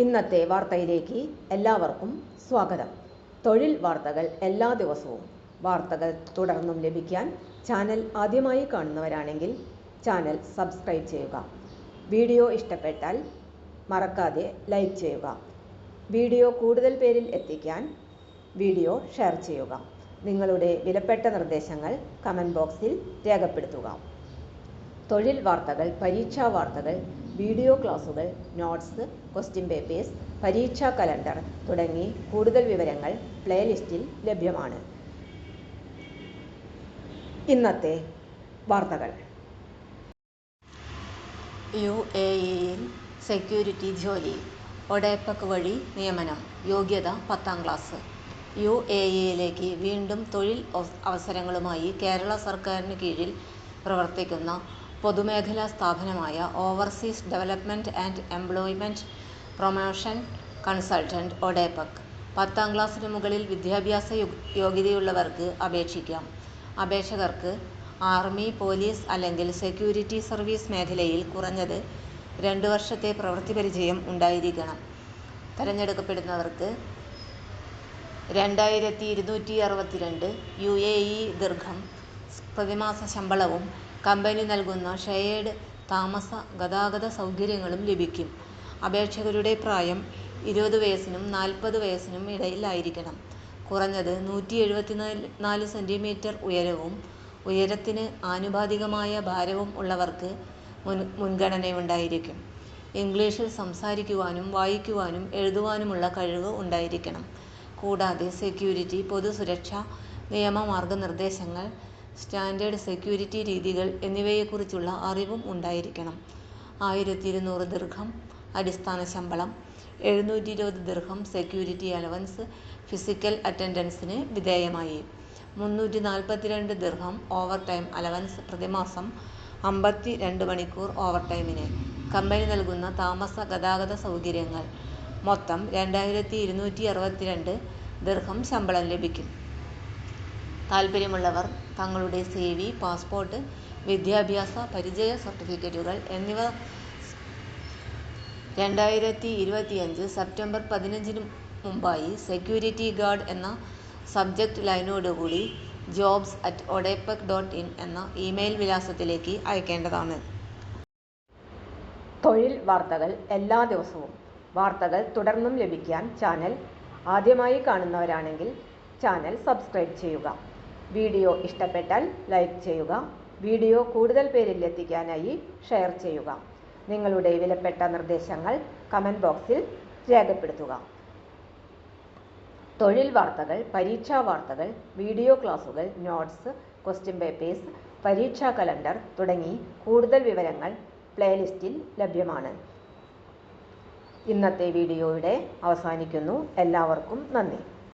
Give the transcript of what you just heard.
ഇന്നത്തെ വാർത്തയിലേക്ക് എല്ലാവർക്കും സ്വാഗതം. തൊഴിൽ വാർത്തകൾ എല്ലാ ദിവസവും വാർത്തകൾ തുടർന്നും ലഭിക്കാൻ ചാനൽ ആദ്യമായി കാണുന്നവരാണെങ്കിൽ ചാനൽ സബ്സ്ക്രൈബ് ചെയ്യുക. വീഡിയോ ഇഷ്ടപ്പെട്ടാൽ മറക്കാതെ ലൈക്ക് ചെയ്യുക. വീഡിയോ കൂടുതൽ പേരിൽ എത്തിക്കാൻ വീഡിയോ ഷെയർ ചെയ്യുക. നിങ്ങളുടെ വിലപ്പെട്ട നിർദ്ദേശങ്ങൾ കമൻറ്റ് ബോക്സിൽ രേഖപ്പെടുത്തുക. തൊഴിൽ വാർത്തകൾ, പരീക്ഷാ വാർത്തകൾ, വീഡിയോ ക്ലാസുകൾ, നോട്ട്സ്, ക്വസ്റ്റ്യൻ പേപ്പേഴ്സ്, പരീക്ഷാ കലണ്ടർ തുടങ്ങി കൂടുതൽ വിവരങ്ങൾ പ്ലേലിസ്റ്റിൽ ലഭ്യമാണ്. ഇന്നത്തെ വാർത്തകൾ. UAEയിൽ സെക്യൂരിറ്റി ജോലി, ഒഡെപെക് വഴി നിയമനം, യോഗ്യത 10ാം ക്ലാസ്. UAEയിലേക്ക് വീണ്ടും തൊഴിൽ അവസരങ്ങളുമായി കേരള സർക്കാരിന് കീഴിൽ പ്രവർത്തിക്കുന്ന പൊതുമേഖലാ സ്ഥാപനമായ overseas development and employment promotion consultant ODEPEC 10ാം ക്ലാസ്സിനു മുകളിൽ വിദ്യാഭ്യാസ യോഗ്യതയുള്ളവർക്ക് അപേക്ഷിക്കാം. അപേക്ഷകർക്ക് ആർമി, പോലീസ് അല്ലെങ്കിൽ സെക്യൂരിറ്റി സർവീസ് മേഖലയിൽ കുറഞ്ഞത് 2 വർഷത്തെ പ്രവൃത്തി പരിചയം ഉണ്ടായിരിക്കണം. തെരഞ്ഞെടുക്കപ്പെടുന്നവർക്ക് 2262 UAE ദിർഹം പ്രതിമാസ ശമ്പളവും കമ്പനി നൽകുന്ന ഷെയർഡ് താമസ ഗതാഗത സൗകര്യങ്ങളും ലഭിക്കും. അപേക്ഷകരുടെ പ്രായം 20 വയസ്സിനും 40 വയസ്സിനും ഇടയിലായിരിക്കണം. കുറഞ്ഞത് 174 സെന്റിമീറ്റർ ഉയരവും ഉയരത്തിന് ആനുപാതികമായ ഭാരവും ഉള്ളവർക്ക് മുൻഗണനയുണ്ടായിരിക്കും. ഇംഗ്ലീഷിൽ സംസാരിക്കുവാനും വായിക്കുവാനും എഴുതുവാനുമുള്ള കഴിവ് ഉണ്ടായിരിക്കണം. കൂടാതെ സെക്യൂരിറ്റി, പൊതുസുരക്ഷ നിയമ മാർഗനിർദ്ദേശങ്ങൾ, സ്റ്റാൻഡേർഡ് സെക്യൂരിറ്റി രീതികൾ എന്നിവയെക്കുറിച്ചുള്ള അറിവും ഉണ്ടായിരിക്കണം. 1200 ദിർഹം അടിസ്ഥാന ശമ്പളം, 720 ദിർഹം സെക്യൂരിറ്റി അലവൻസ് ഫിസിക്കൽ അറ്റൻഡൻസിന് വിധേയമായി, 342 ദിർഹം ഓവർ ടൈം അലവൻസ് പ്രതിമാസം 52 മണിക്കൂർ ഓവർ ടൈമിന് കമ്പനി നൽകുന്ന താമസ ഗതാഗത സൗകര്യങ്ങൾ. മൊത്തം 2262 ദിർഹം ശമ്പളം ലഭിക്കും. താൽപ്പര്യമുള്ളവർ തങ്ങളുടെ CV, പാസ്പോർട്ട്, വിദ്യാഭ്യാസ പരിചയ സർട്ടിഫിക്കറ്റുകൾ എന്നിവ 2025 സെപ്റ്റംബർ 15 മുമ്പായി സെക്യൂരിറ്റി ഗാർഡ് എന്ന സബ്ജക്റ്റ് ലൈനോടുകൂടി jobs@odepec.in എന്ന ഇമെയിൽ വിലാസത്തിലേക്ക് അയക്കേണ്ടതാണ്. തൊഴിൽ വാർത്തകൾ എല്ലാ ദിവസവും വാർത്തകൾ തുടർന്നും ലഭിക്കാൻ ചാനൽ ആദ്യമായി കാണുന്നവരാണെങ്കിൽ ചാനൽ സബ്സ്ക്രൈബ് ചെയ്യുക. വീഡിയോ ഇഷ്ടപ്പെട്ടാൽ ലൈക്ക് ചെയ്യുക. വീഡിയോ കൂടുതൽ പേരിൽ എത്തിക്കാനായി ഷെയർ ചെയ്യുക. നിങ്ങളുടെ വിലപ്പെട്ട നിർദ്ദേശങ്ങൾ കമൻറ്റ് ബോക്സിൽ രേഖപ്പെടുത്തുക. തൊഴിൽ വാർത്തകൾ, പരീക്ഷാ വാർത്തകൾ, വീഡിയോ ക്ലാസുകൾ, നോട്ട്സ്, ക്വസ്റ്റ്യൻ പേപ്പേഴ്സ്, പരീക്ഷാ കലണ്ടർ തുടങ്ങി കൂടുതൽ വിവരങ്ങൾ പ്ലേലിസ്റ്റിൽ ലഭ്യമാണ്. ഇന്നത്തെ വീഡിയോയുടെ അവസാനിക്കുന്നു. എല്ലാവർക്കും നന്ദി.